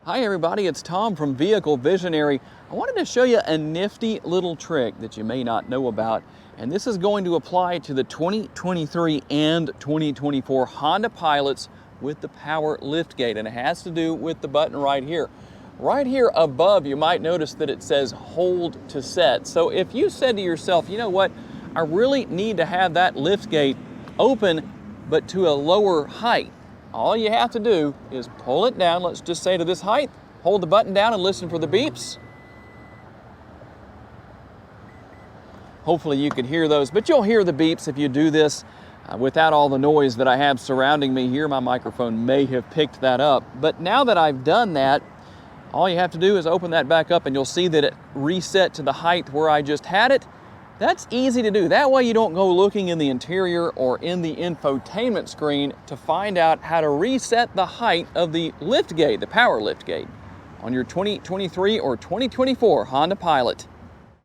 Hi everybody, it's Tom from Vehicle Visionary. I wanted to show you a nifty little trick that you may not know about, and this is going to apply to the 2023 and 2024 Honda Pilots with the power liftgate, and it has to do with the button right here. Right here above, you might notice that it says hold to set. So if you said to yourself, you know what, I really need to have that liftgate open but to a lower height, all you have to do is pull it down, let's just say to this height, hold the button down and listen for the beeps. Hopefully you can hear those, but you'll hear the beeps if you do this without all the noise that I have surrounding me here. My microphone may have picked that up, but now that I've done that, all you have to do is open that back up and you'll see that it reset to the height where I just had it. That's easy to do. That way you don't go looking in the interior or in the infotainment screen to find out how to reset the height of the liftgate, the power liftgate, on your 2023 or 2024 Honda Pilot.